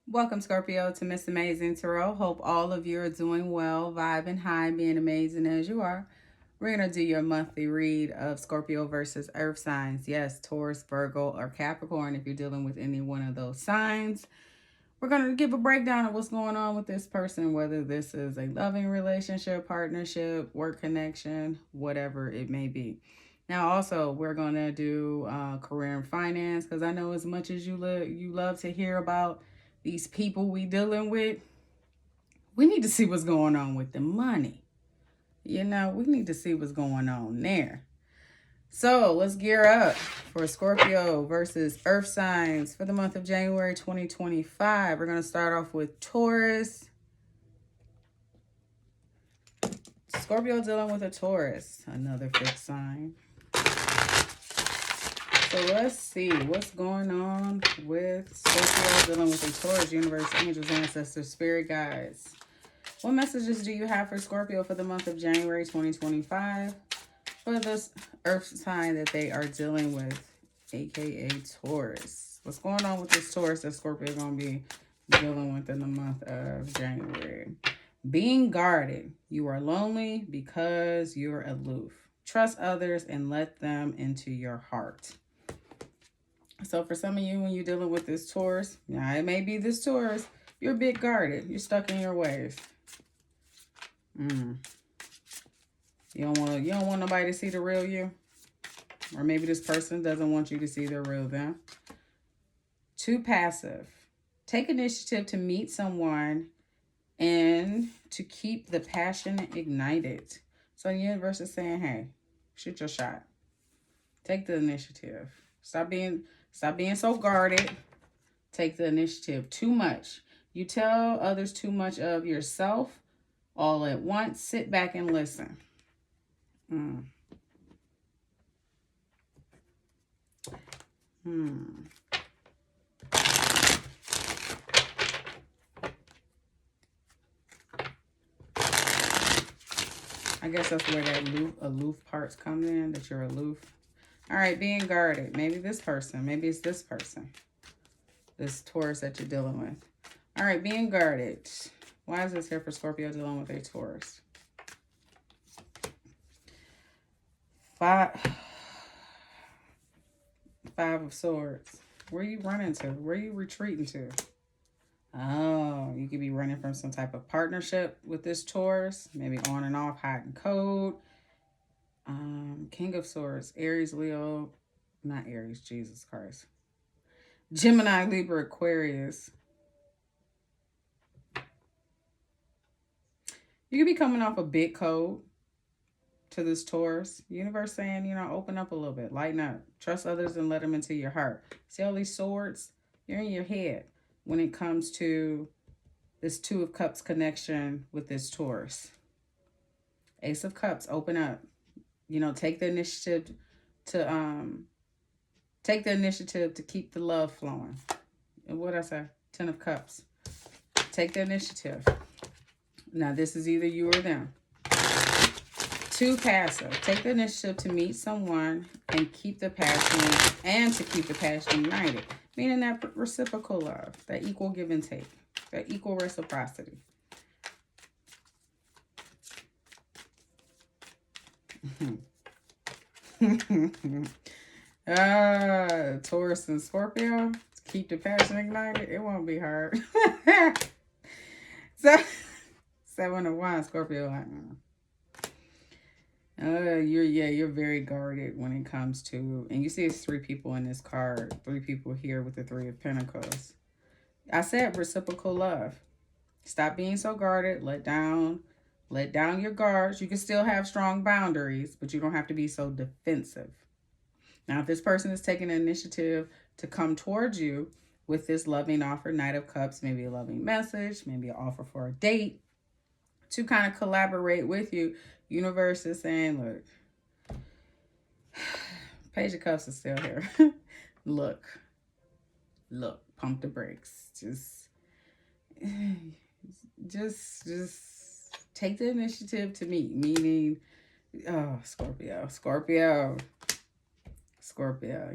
Welcome, Scorpio, to Miss Amazing Tarot. Hope all of you are doing well, vibing high, being amazing as you are. We're going to do your monthly read of Scorpio versus Earth signs. Yes, Taurus, Virgo, or Capricorn if you're dealing with any one of those signs. We're going to give a breakdown of what's going on with this person, whether this is a loving relationship, partnership, work connection, whatever it may be. Now, also, we're going to do career and finance because I know as much as you love to hear about these people we dealing with, we need to see what's going on with the money. We need to see what's going on there. So let's gear up for Scorpio versus Earth signs for the month of January 2025. We're going to start off with Taurus. Scorpio dealing with a Taurus, another fixed sign. So let's see what's going on with Scorpio dealing with a Taurus, universe, angels, ancestors, spirit guides. What messages do you have for Scorpio for the month of January 2025 for this earth sign that they are dealing with, aka Taurus? What's going on with this Taurus that Scorpio is going to be dealing with in the month of January? Being guarded. You are lonely because you're aloof. Trust others and let them into your heart. So for some of you, when you're dealing with this Taurus, now it may be this Taurus, you're a bit guarded. You're stuck in your ways. You don't want nobody to see the real you. Or maybe this person doesn't want you to see the real them. Too passive. Take initiative to meet someone and to keep the passion ignited. So the universe is saying, hey, shoot your shot. Take the initiative. Stop being so guarded. Take the initiative. Too much. You tell others too much of yourself all at once. Sit back and listen. I guess that's where that aloof parts come in, that you're aloof. All right, being guarded. Maybe this person. Maybe it's this person. This Taurus that you're dealing with. All right, being guarded. Why is this here for Scorpio dealing with a Taurus? Five of Swords. Where are you running to? Where are you retreating to? Oh, you could be running from some type of partnership with this Taurus. Maybe on and off, hot and cold. King of Swords. Aries, Leo. Not Aries, Jesus Christ. Gemini, Libra, Aquarius. You could be coming off a big cold to this Taurus. Universe saying, open up a little bit. Lighten up. Trust others and let them into your heart. See all these swords? You're in your head when it comes to this Two of Cups connection with this Taurus. Ace of Cups, open up. Take the initiative to keep the love flowing. And what I say? 10 of Cups. Take the initiative. Now this is either you or them. Too passive. Take the initiative to meet someone and keep the passion united. Meaning that reciprocal love, that equal give and take, that equal reciprocity. Taurus and Scorpio, keep the passion ignited. It won't be hard. So 7 of Wands, Scorpio. You're very guarded when it comes to, and you see it's 3 people in this card, 3 people here with the 3 of Pentacles. I said reciprocal love. Stop being so guarded. Let down your guards. You can still have strong boundaries, but you don't have to be so defensive. Now, if this person is taking the initiative to come towards you with this loving offer, Knight of Cups, maybe a loving message, maybe an offer for a date, to kind of collaborate with you, universe is saying, look, Page of Cups is still here. Look, pump the brakes. Just take the initiative to meet. Meaning, Scorpio.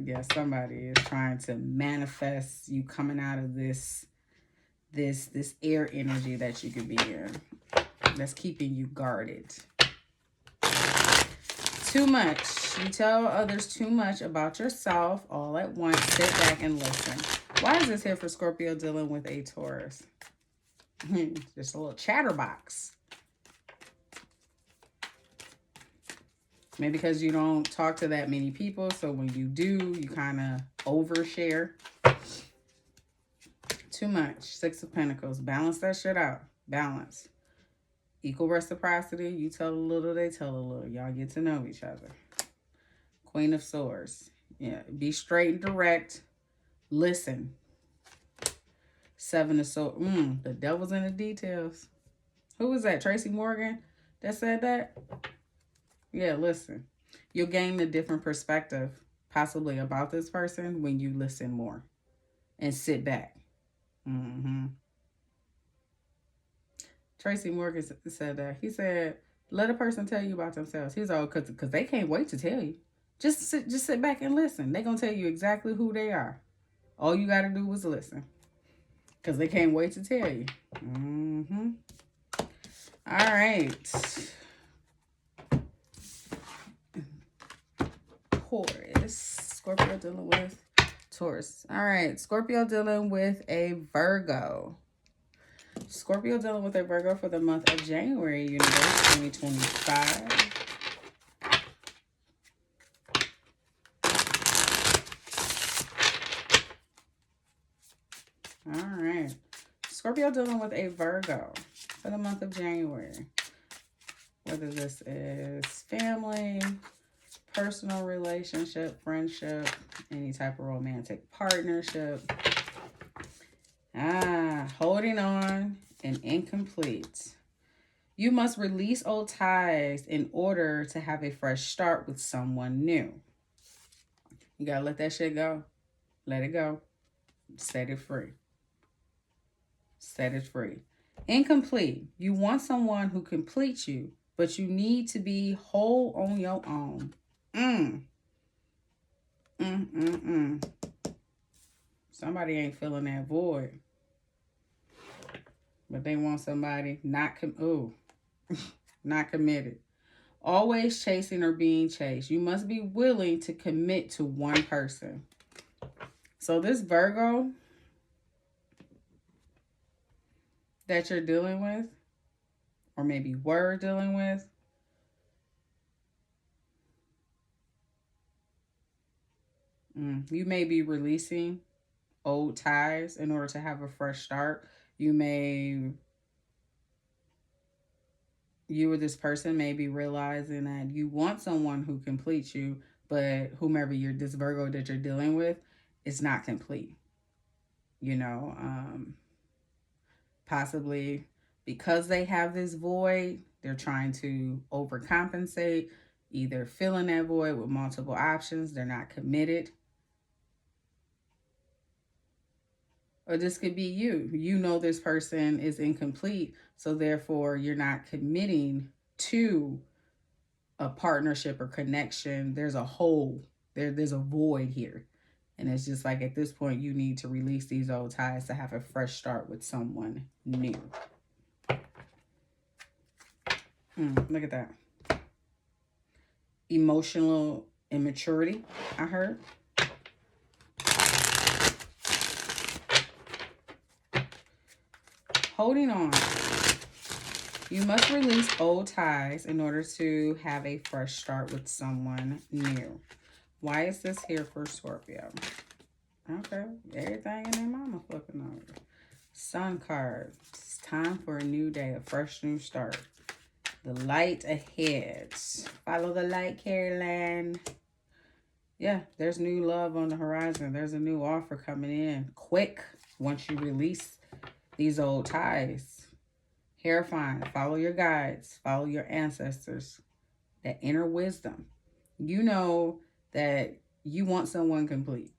Yeah, somebody is trying to manifest you coming out of this this air energy that you could be in that's keeping you guarded. Too much. You tell others too much about yourself all at once. Sit back and listen. Why is this here for Scorpio dealing with a Taurus? Just a little chatterbox. Maybe because you don't talk to that many people, so when you do, you kind of overshare. Too much. Six of Pentacles. Balance that shit out. Balance. Equal reciprocity. You tell a little, they tell a little. Y'all get to know each other. Queen of Swords. Yeah. Be straight and direct. Listen. Seven of Swords. The devil's in the details. Who was that? Tracy Morgan that said that? Yeah, listen. You'll gain a different perspective, possibly about this person, when you listen more and sit back. Tracy Morgan said that. He said, let a person tell you about themselves. He's all, because they can't wait to tell you. Just sit back and listen. They're going to tell you exactly who they are. All you got to do is listen. Because they can't wait to tell you. All right. Taurus. Scorpio dealing with Taurus. All right. Scorpio dealing with a Virgo. Scorpio dealing with a Virgo for the month of January, universe 2025. All right. Scorpio dealing with a Virgo for the month of January. Whether this is family, personal relationship, friendship, any type of romantic partnership. Holding on and incomplete. You must release old ties in order to have a fresh start with someone new. You gotta let that shit go. Let it go. Set it free. Set it free. Incomplete. You want someone who completes you, but you need to be whole on your own. Somebody ain't filling that void. But they want somebody not committed. Always chasing or being chased. You must be willing to commit to one person. So this Virgo that you're dealing with, or maybe were dealing with, you may be releasing old ties in order to have a fresh start. You or this person may be realizing that you want someone who completes you, but whomever this Virgo that you're dealing with is not complete. Possibly because they have this void, they're trying to overcompensate, either filling that void with multiple options. They're not committed. Or this could be you. You know this person is incomplete, so therefore you're not committing to a partnership or connection. There's a hole. There's a void here. And it's just like at this point, you need to release these old ties to have a fresh start with someone new. Look at that. Emotional immaturity, I heard. Holding on. You must release old ties in order to have a fresh start with someone new. Why is this here for Scorpio? Okay, everything in their mama fucking over. Sun card. It's time for a new day, a fresh new start. The light ahead. Follow the light, Caroline. Yeah, there's new love on the horizon. There's a new offer coming in quick once you release these old ties. Terrifying. Follow your guides. Follow your ancestors. That inner wisdom. You know that you want someone complete.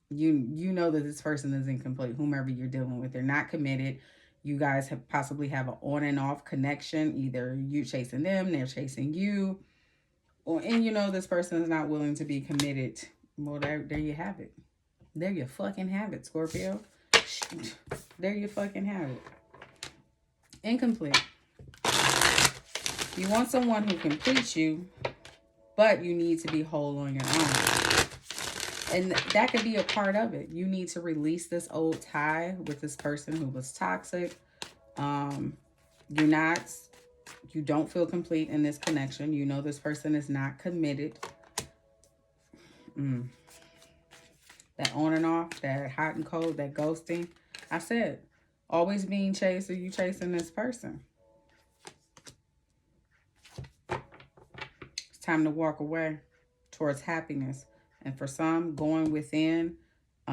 You know that this person is incomplete, whomever you're dealing with. They're not committed. You guys possibly have an on and off connection. Either you chasing them, they're chasing you. And you know this person is not willing to be committed. Well, there you have it. There you fucking have it, Scorpio. There you fucking have it. Incomplete. You want someone who completes you, but you need to be whole on your own. And that could be a part of it. You need to release this old tie with this person who was toxic. You don't feel complete in this connection. You know this person is not committed. That on and off, that hot and cold, that ghosting. I said, always being chased, or you chasing this person. It's time to walk away towards happiness. And for some, going within,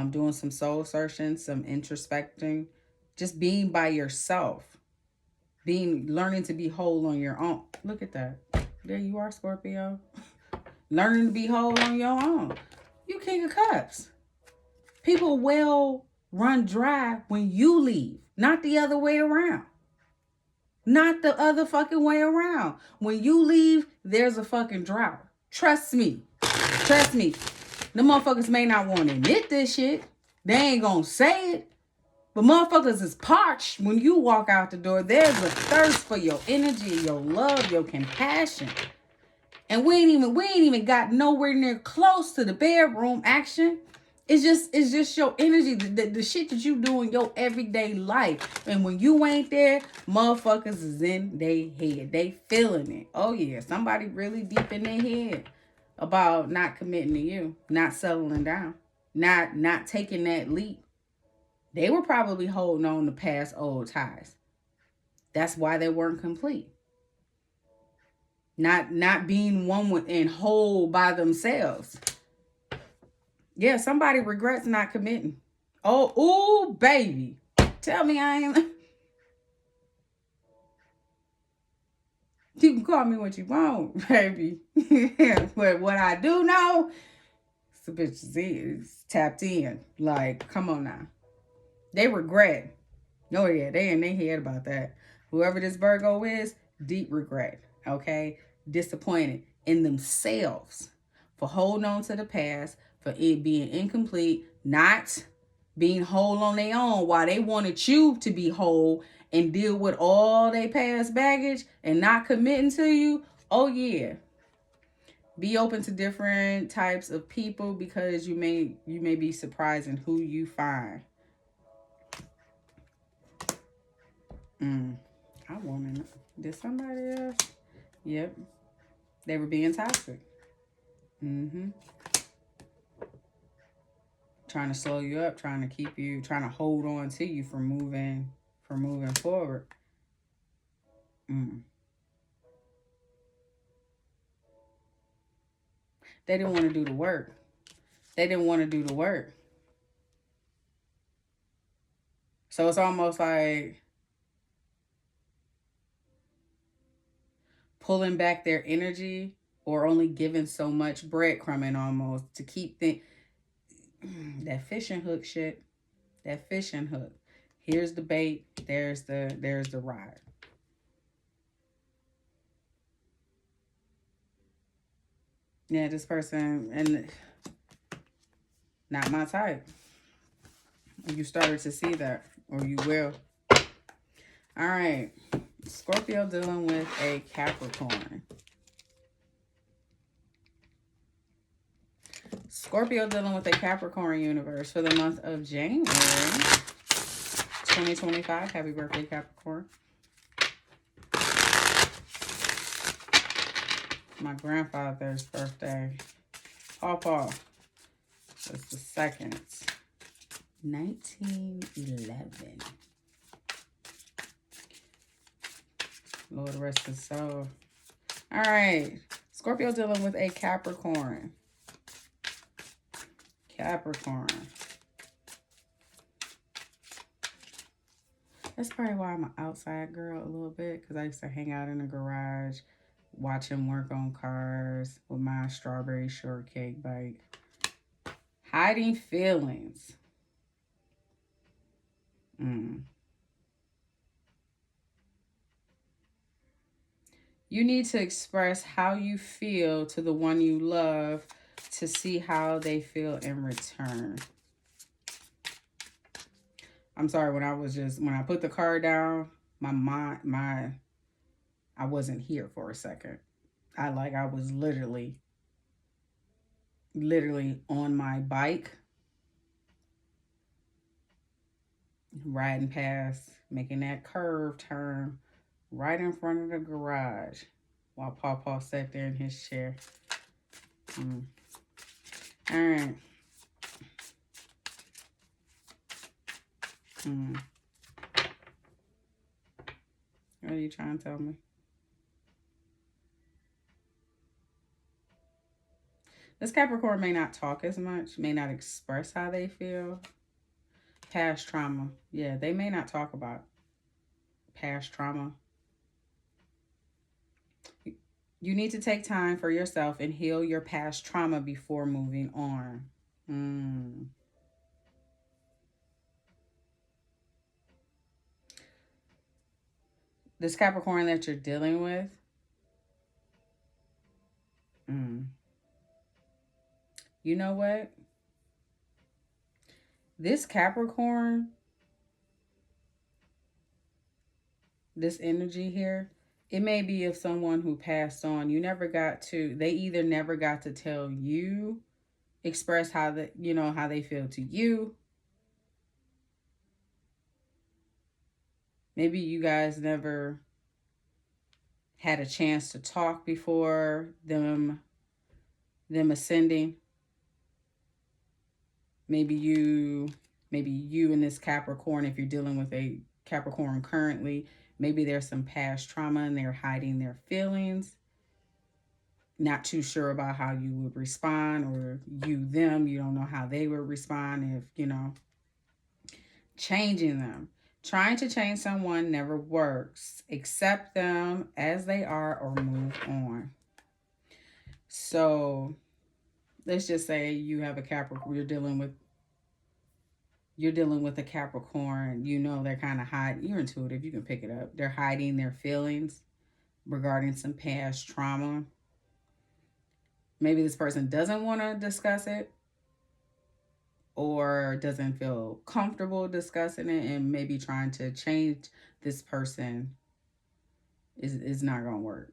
doing some soul searching, some introspecting, just being by yourself. Learning to be whole on your own. Look at that. There you are, Scorpio. Learning to be whole on your own. You King of Cups. People will run dry when you leave. Not the other way around. Not the other fucking way around. When you leave, there's a fucking drought. Trust me. Trust me. The motherfuckers may not want to admit this shit. They ain't gonna say it. But motherfuckers is parched when you walk out the door. There's a thirst for your energy, your love, your compassion. And we ain't even got nowhere near close to the bedroom action. It's just your energy, the shit that you do in your everyday life. And when you ain't there, motherfuckers is in their head. They feeling it. Oh yeah, somebody really deep in their head about not committing to you, not settling down, not taking that leap. They were probably holding on to past old ties. That's why they weren't complete. Not being one with and whole by themselves. Yeah, somebody regrets not committing. Oh, ooh, baby. Tell me I ain't. You can call me what you want, baby. But what I do know, the bitch is tapped in. Like, come on now. They regret. Oh, yeah, they in their head about that. Whoever this Virgo is, deep regret, okay? Disappointed in themselves for holding on to the past, for it being incomplete, not being whole on their own while they wanted you to be whole and deal with all their past baggage and not committing to you. Oh, yeah. Be open to different types of people because you may be surprised in who you find. I want to know. Did somebody else? Yep. They were being toxic. Trying to slow you up, trying to keep you, trying to hold on to you from moving forward. They didn't want to do the work. So it's almost like pulling back their energy or only giving so much breadcrumbing almost to keep that fishing hook shit. That fishing hook. Here's the bait. There's the rod. Yeah, this person, and not my type. You started to see that, or you will. All right. Scorpio dealing with a Capricorn. Scorpio dealing with a Capricorn universe for the month of January 2025. Happy birthday, Capricorn. My grandfather's birthday. Pawpaw. That's the 2nd. 1911. Lord rest his soul. All right. Scorpio dealing with a Capricorn. Capricorn. That's probably why I'm an outside girl a little bit, because I used to hang out in the garage, watch him work on cars with my strawberry shortcake bite. Hiding feelings. You need to express how you feel to the one you love to see how they feel in return. I'm sorry, when I put the card down, I wasn't here for a second. I was literally on my bike, riding past, making that curve turn right in front of the garage while Pawpaw sat there in his chair. All right. What are you trying to tell me? This Capricorn may not talk as much, may not express how they feel. Past trauma. Yeah, they may not talk about past trauma. You need to take time for yourself and heal your past trauma before moving on. This Capricorn that you're dealing with, you know what? This Capricorn, this energy here, it may be of someone who passed on. They either never got to tell you, express how they feel to you. Maybe you guys never had a chance to talk before them ascending. Maybe you and this Capricorn, if you're dealing with a Capricorn currently, maybe there's some past trauma and they're hiding their feelings. Not too sure about how you would respond, or you don't know how they would respond if, changing them. Trying to change someone never works. Accept them as they are or move on. So let's just say you have a Capricorn, you're dealing with a Capricorn, they're kind of hiding. You're intuitive, you can pick it up. They're hiding their feelings regarding some past trauma. Maybe this person doesn't want to discuss it or doesn't feel comfortable discussing it, and maybe trying to change this person is not going to work.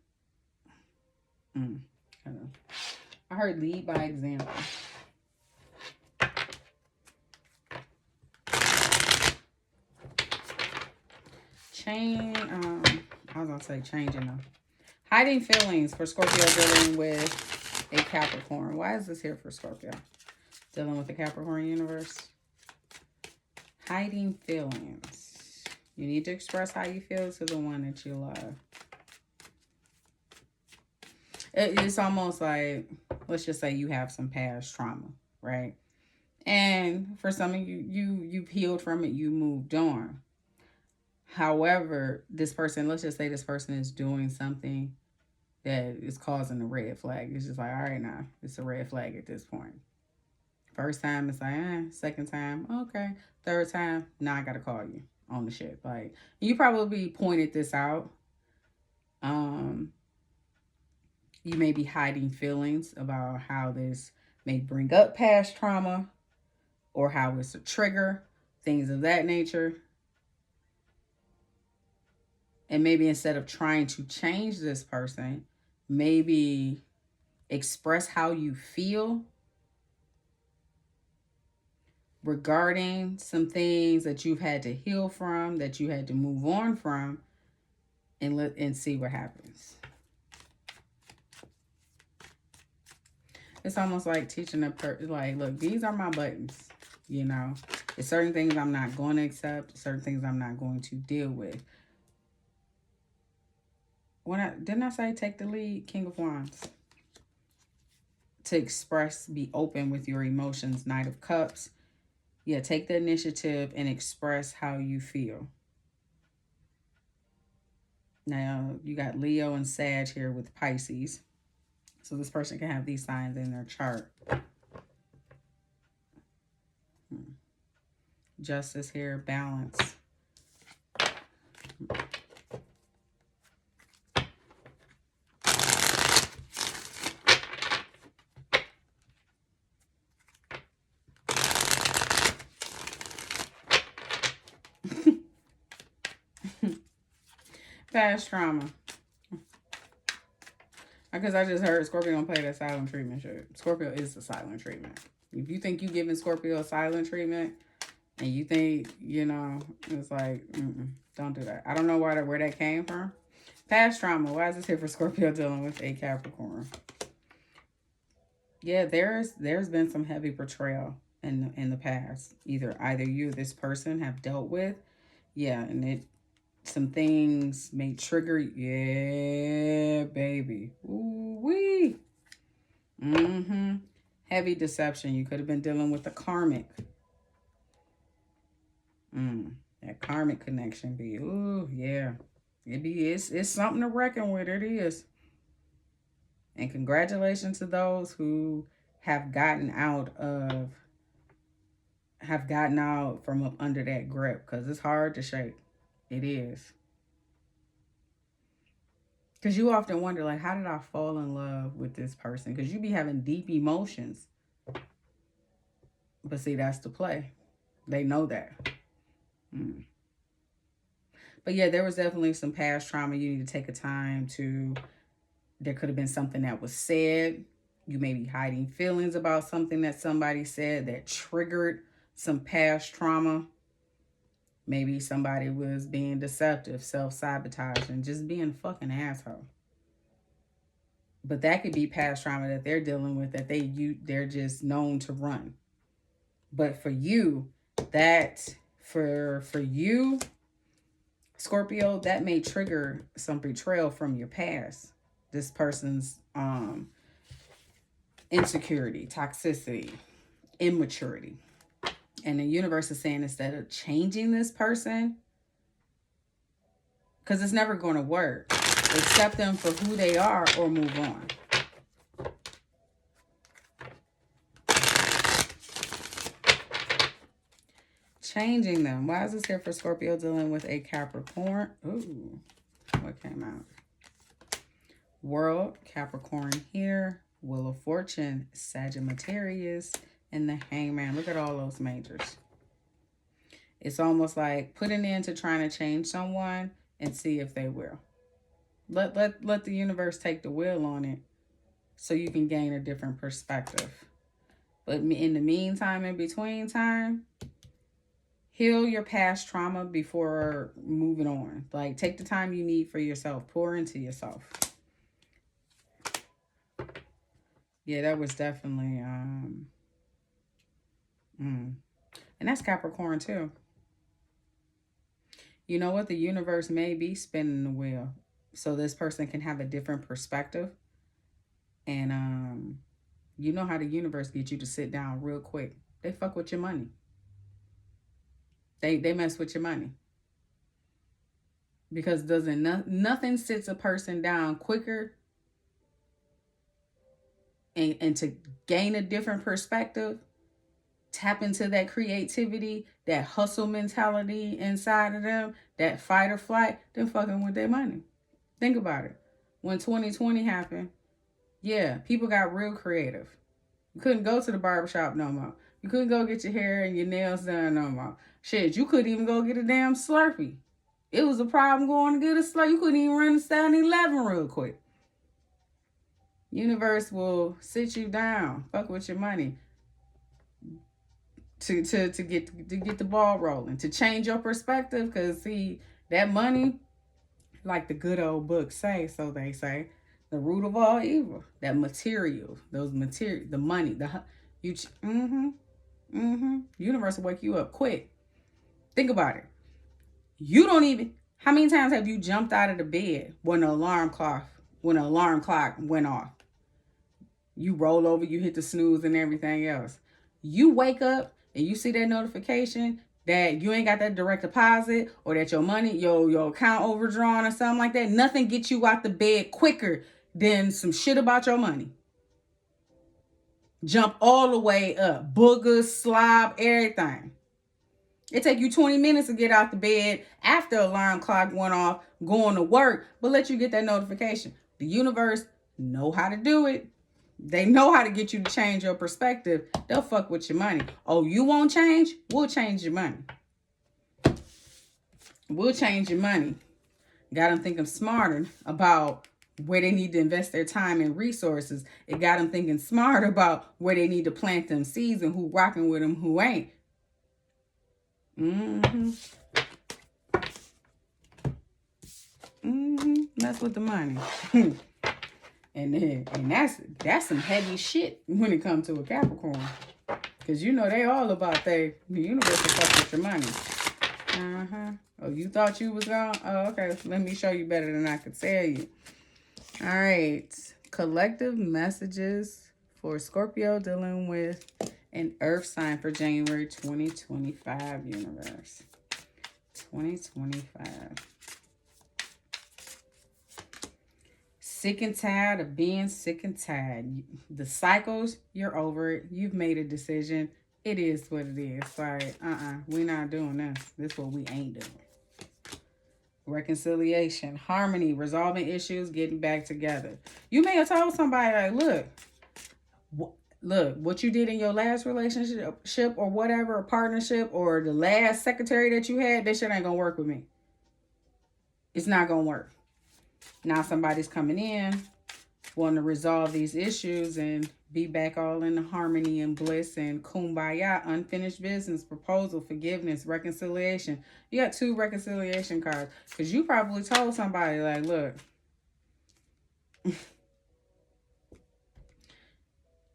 I heard lead by example. I was going to say changing them. Hiding feelings for Scorpio dealing with a Capricorn. Why is this here for Scorpio? Dealing with the Capricorn universe. Hiding feelings. You need to express how you feel to the one that you love. It's almost like, let's just say you have some past trauma, right? And for some of you've healed from it, you moved on. However, let's just say this person is doing something that is causing a red flag. It's just like, all right, now it's a red flag at this point. First time, it's like, second time, okay. Third time, now I got to call you on the shit. Like, you probably pointed this out. You may be hiding feelings about how this may bring up past trauma or how it's a trigger, things of that nature. And maybe instead of trying to change this person, maybe express how you feel regarding some things that you've had to heal from, that you had to move on from, and see what happens. It's almost like teaching a person, like, look, these are my buttons, There's certain things I'm not going to accept, certain things I'm not going to deal with. Didn't I say take the lead? King of Wands. To express, be open with your emotions. Knight of Cups. Yeah, take the initiative and express how you feel. Now, you got Leo and Sag here with Pisces. So this person can have these signs in their chart. Justice here, balance. Past trauma. Because I just heard Scorpio don't play that silent treatment shit. Scorpio is the silent treatment. If you think you giving Scorpio a silent treatment and you think, you know, it's like, don't do that. I don't know where that came from. Past trauma. Why is this here for Scorpio dealing with a Capricorn? Yeah, there's been some heavy betrayal in the past. Either you or this person have dealt with. Yeah, and some things may trigger. Yeah, baby. Ooh-wee. Heavy deception. You could have been dealing with a karmic. That karmic connection be. Ooh, yeah. It's something to reckon with. It is. And congratulations to those who have gotten out from up under that grip, because it's hard to shake. It is. Because you often wonder, like, how did I fall in love with this person? Because you be having deep emotions. But see, that's the play. They know that. But yeah, there was definitely some past trauma. You need to take a time to... There could have been something that was said. You may be hiding feelings about something that somebody said that triggered some past trauma. Maybe somebody was being deceptive, self-sabotaging, just being a fucking asshole. But that could be past trauma that they're dealing with, that they're just known to run. But for you, for you, Scorpio, that may trigger some betrayal from your past. This person's insecurity, toxicity, immaturity. And the universe is saying, instead of changing this person, because it's never going to work, accept them for who they are or move on. Changing them. Why is this here for Scorpio dealing with a Capricorn? Ooh, what came out? World, Capricorn here, Wheel of Fortune, Sagittarius, and the Hangman. Look at all those majors. It's almost like put an end to trying to change someone and see if they will. Let the universe take the wheel on it so you can gain a different perspective. But in the meantime, in between time, heal your past trauma before moving on. Like, take the time you need for yourself. Pour into yourself. Yeah, that was definitely, and that's Capricorn too. You know what? The universe may be spinning the wheel so this person can have a different perspective. And, you know how the universe gets you to sit down real quick. They fuck with your money. They mess with your money. Because nothing sits a person down quicker and to gain a different perspective, tap into that creativity, that hustle mentality inside of them, that fight or flight, than fucking with their money. Think about it. When 2020 happened, yeah, people got real creative. You couldn't go to the barbershop no more. You couldn't go get your hair and your nails done no more. Shit, you couldn't even go get a damn Slurpee. It was a problem going to get a Slurpee. You couldn't even run to 7-Eleven real quick. Universe will sit you down, fuck with your money, to get the ball rolling, to change your perspective. Because see, that money, like the good old books say, so they say, the root of all evil, that material, the money, universe will wake you up quick. Think about it. You don't even, how many times have you jumped out of the bed when the alarm clock went off? You roll over, you hit the snooze and everything else. You wake up and you see that notification that you ain't got that direct deposit, or that your money, your account overdrawn or something like that. Nothing gets you out the bed quicker than some shit about your money. Jump all the way up. Boogers, slob, everything. It take you 20 minutes to get out the bed after alarm clock went off, going to work, but let you get that notification. The universe know how to do it. They know how to get you to change your perspective. They'll fuck with your money. Oh, you won't change? We'll change your money. We'll change your money. Got them thinking smarter about where they need to invest their time and resources. It got them thinking smart about where they need to plant them seeds and who rocking with them, who ain't. That's with the money. and that's some heavy shit when it comes to a Capricorn. Because you know they all about the universe to fuck with your money. Oh, you thought you was gone? Oh, okay. Let me show you better than I could tell you. All right. Collective messages for Scorpio dealing with an earth sign for January 2025, universe. 2025. Sick and tired of being sick and tired. The cycles, you're over it. You've made a decision. It is what it is. Like, we're not doing this. This is what we ain't doing. Reconciliation, harmony, resolving issues, getting back together. You may have told somebody, like, look, what you did in your last relationship or whatever, a partnership, or the last secretary that you had, that shit ain't gonna work with me. It's not gonna work. Now somebody's coming in, wanting to resolve these issues and be back all in harmony and bliss and kumbaya, unfinished business, proposal, forgiveness, reconciliation. You got 2 reconciliation cards because you probably told somebody, like, look,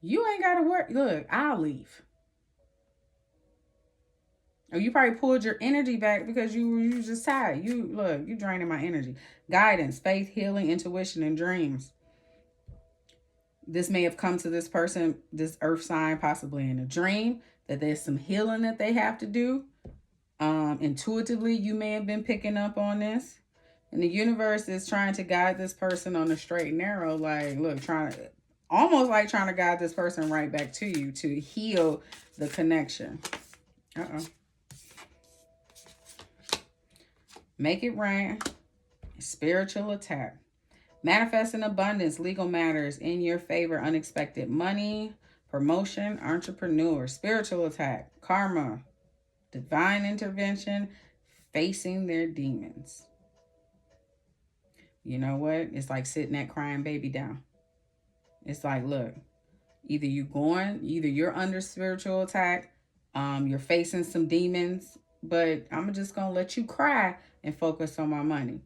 you ain't got to work. Look, I'll leave. Or you probably pulled your energy back because you were just tired. You draining my energy. Guidance, faith, healing, intuition, and dreams. This may have come to this person, this earth sign, possibly in a dream, that there's some healing that they have to do. Intuitively, you may have been picking up on this. And the universe is trying to guide this person on the straight and narrow. Like, look, almost like trying to guide this person right back to you to heal the connection. Make it rain. Spiritual attack. Manifest in abundance, legal matters in your favor, unexpected money, promotion, entrepreneur, spiritual attack, karma, divine intervention, facing their demons. You know what? It's like sitting that crying baby down. It's like, look, either you're under spiritual attack, you're facing some demons, but I'm just going to let you cry and focus on my money.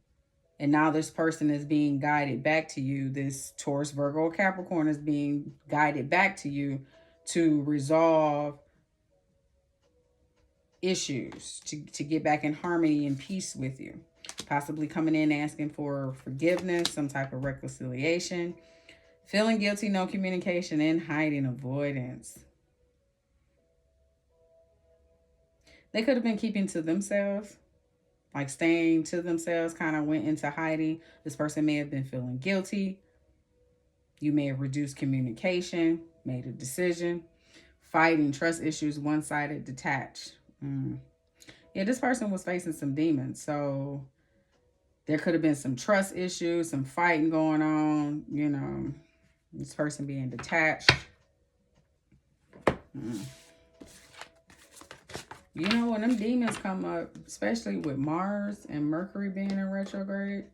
And now this person is being guided back to you. This Taurus, Virgo, Capricorn is being guided back to you to resolve issues, to get back in harmony and peace with you. Possibly coming in asking for forgiveness, some type of reconciliation. Feeling guilty, no communication, and hiding, avoidance. They could have been keeping to themselves. Like staying to themselves, kind of went into hiding. This person may have been feeling guilty. You may have reduced communication, made a decision. Fighting, trust issues, one-sided, detached. Yeah, this person was facing some demons. So there could have been some trust issues, some fighting going on. You know, this person being detached. You know, when them demons come up, especially with Mars and Mercury being in retrograde,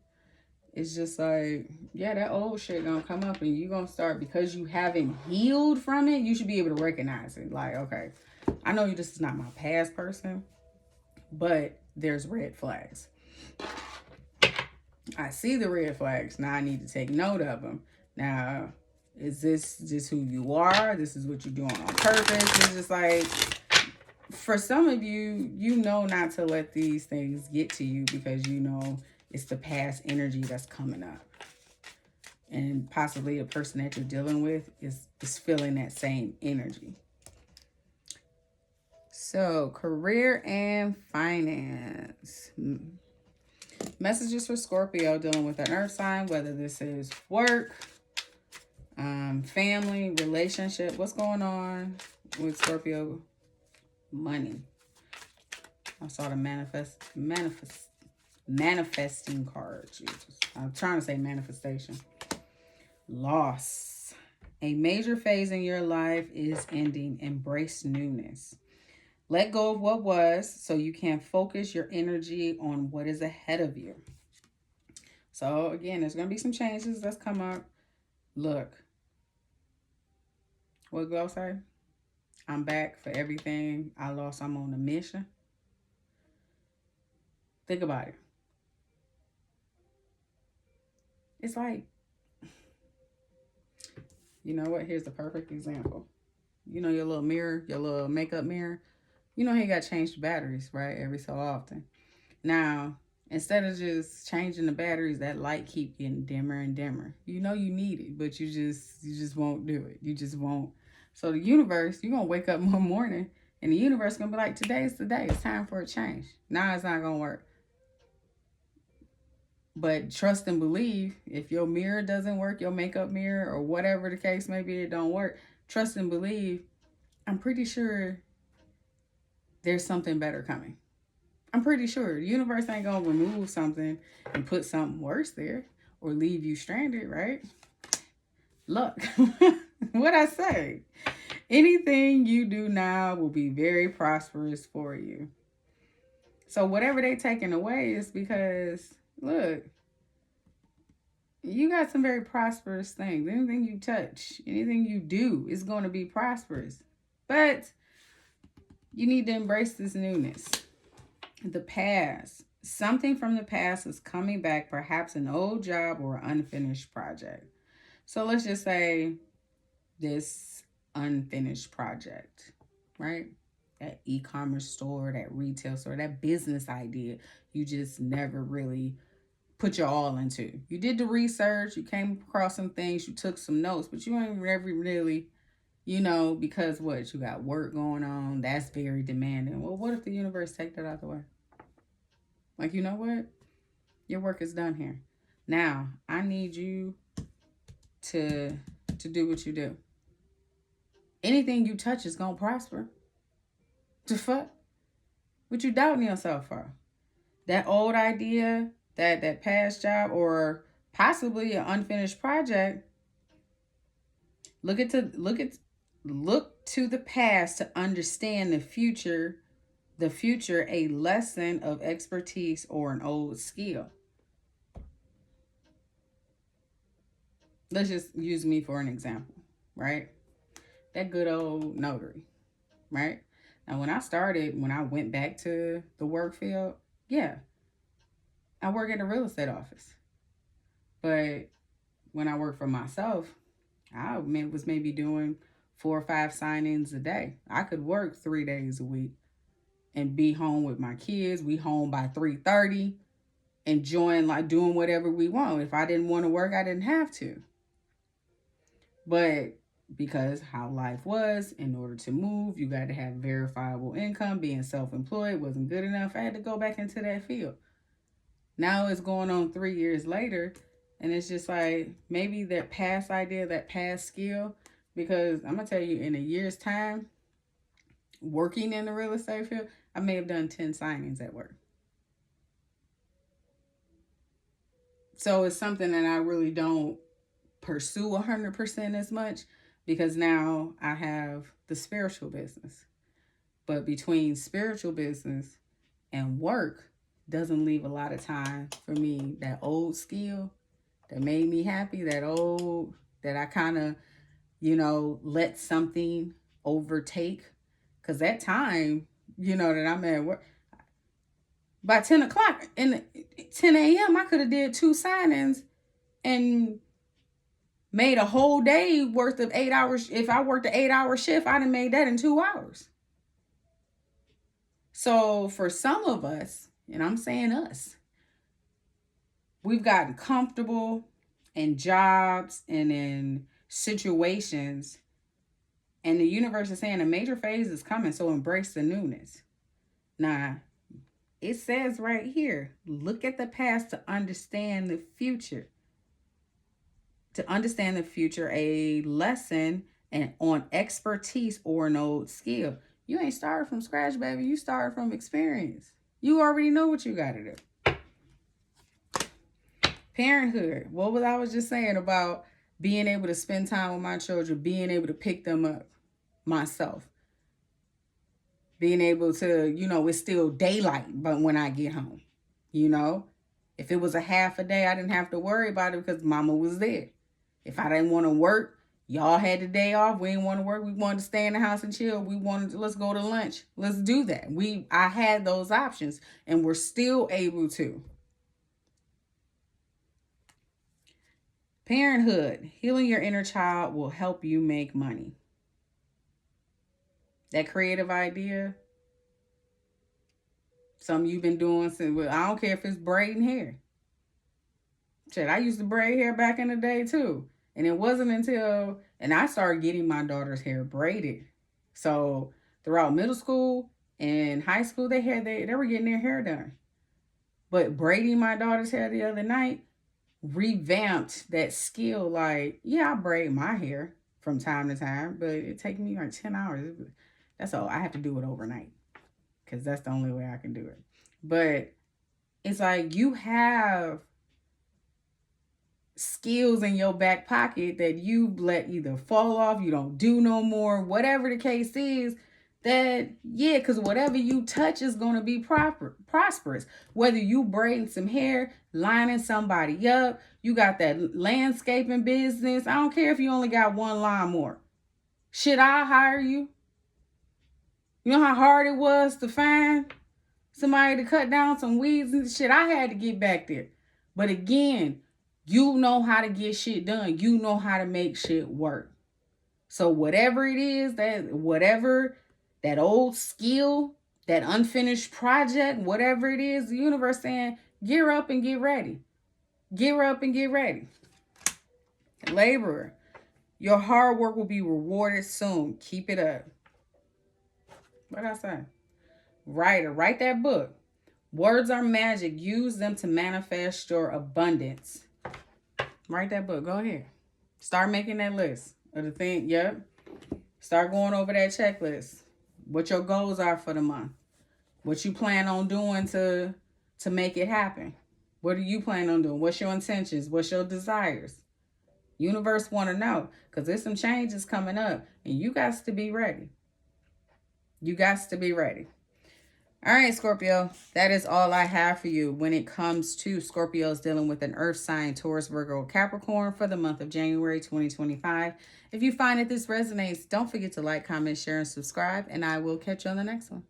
it's just like, yeah, that old shit gonna come up and you gonna start, because you haven't healed from it, you should be able to recognize it. Like, okay, I know this is not my past person, but there's red flags. I see the red flags. Now I need to take note of them. Now, is this just who you are? This is what you're doing on purpose? It's just like, for some of you, you know not to let these things get to you because you know it's the past energy that's coming up. And possibly the person that you're dealing with is feeling that same energy. So, career and finance. Messages for Scorpio dealing with an earth sign, whether this is work, family, relationship. What's going on with Scorpio? Money. I saw the manifesting card. Jesus. I'm trying to say manifestation. Loss. A major phase in your life is ending. Embrace newness. Let go of what was so you can focus your energy on what is ahead of you. So again, there's going to be some changes that's come up. Look, what Glow say? I'm back for everything I lost. I'm on a mission. Think about it. It's like, you know what? Here's the perfect example. You know your little mirror, your little makeup mirror? You know how you got to change the batteries, right? Every so often. Now, instead of just changing the batteries, that light keep getting dimmer and dimmer. You know you need it, but you just won't do it. You just won't. So the universe, you're gonna wake up one morning and the universe gonna be like, today's the day. It's time for a change. Nah, it's not gonna work. But trust and believe, if your mirror doesn't work, your makeup mirror or whatever the case may be, it don't work. Trust and believe, I'm pretty sure there's something better coming. I'm pretty sure the universe ain't gonna remove something and put something worse there or leave you stranded, right? Look, what I say. Anything you do now will be very prosperous for you. So whatever they taking away is because, look, you got some very prosperous things. Anything you touch, anything you do is going to be prosperous. But you need to embrace this newness. The past. Something from the past is coming back, perhaps an old job or unfinished project. So let's just say this unfinished project, right? That e-commerce store, that retail store, that business idea you just never really put your all into. You did the research, you came across some things, you took some notes, but you ain't never really, because what? You got work going on, that's very demanding. Well, what if the universe take that out the way? Like, you know what? Your work is done here. Now, I need you to do what you do. Anything you touch is gonna prosper. The fuck? What you doubting yourself for? That old idea, that past job, or possibly an unfinished project. Look to the past to understand the future. The future, a lesson of expertise or an old skill. Let's just use me for an example, right? That good old notary, right? Now, when I went back to the work field, yeah, I work at a real estate office. But when I work for myself, I was maybe doing 4 or 5 signings a day. I could work 3 days a week and be home with my kids. We home by 3:30, enjoying, like, doing whatever we want. If I didn't want to work, I didn't have to. But because how life was, in order to move, you got to have verifiable income. Being self-employed wasn't good enough. I had to go back into that field. Now it's going on 3 years later, and it's just like maybe that past idea, that past skill, because I'm going to tell you, in a year's time, working in the real estate field, I may have done 10 signings at work. So it's something that I really don't pursue 100% as much, because now I have the spiritual business. But between spiritual business and work doesn't leave a lot of time for me. That old skill that made me happy, that I kind of, let something overtake. Because that time, that I'm at work, by 10 o'clock, 10 a.m., I could have did 2 signings and made a whole day worth of 8 hours. If I worked an 8-hour shift, I'd have made that in 2 hours. So for some of us, and I'm saying us, we've gotten comfortable in jobs and in situations, and the universe is saying a major phase is coming, so embrace the newness. Now, it says right here, look at the past to understand the future. To understand the future, a lesson and on expertise or an old skill. You ain't started from scratch, baby. You started from experience. You already know what you got to do. Parenthood. What was I was just saying about being able to spend time with my children, being able to pick them up myself. Being able to, it's still daylight, but when I get home, If it was a half a day, I didn't have to worry about it because mama was there. If I didn't want to work, y'all had the day off. We didn't want to work. We wanted to stay in the house and chill. We wanted to, let's go to lunch. Let's do that. I had those options and we're still able to. Parenthood, healing your inner child will help you make money. That creative idea, something you've been doing since, well, I don't care if it's braiding hair. Shit, I used to braid hair back in the day too. And it wasn't until, and I started getting my daughter's hair braided. So throughout middle school and high school, they were getting their hair done. But braiding my daughter's hair the other night revamped that skill. Like, yeah, I braid my hair from time to time, but it takes me like 10 hours. That's all. I have to do it overnight because that's the only way I can do it. But it's like you have skills in your back pocket that you let either fall off, you don't do no more, whatever the case is, that, yeah, because whatever you touch is going to be prosperous. Whether you braiding some hair, lining somebody up, you got that landscaping business. I don't care if you only got one lawnmower. Shit, I'll hire you. You know how hard it was to find somebody to cut down some weeds and shit? I had to get back there. But again, you know how to get shit done. You know how to make shit work. So whatever it is, that old skill, that unfinished project, whatever it is, the universe saying, gear up and get ready. Gear up and get ready. Laborer, your hard work will be rewarded soon. Keep it up. What I say? Writer, write that book. Words are magic. Use them to manifest your abundance. Write that book. Go ahead. Start making that list of the thing. Yep. Start going over that checklist. What your goals are for the month. What you plan on doing to make it happen. What do you plan on doing? What's your intentions? What's your desires? Universe want to know because there's some changes coming up and you got to be ready. You got to be ready. All right, Scorpio, that is all I have for you when it comes to Scorpios dealing with an earth sign, Taurus, Virgo, Capricorn for the month of January 2025. If you find that this resonates, don't forget to like, comment, share, and subscribe, and I will catch you on the next one.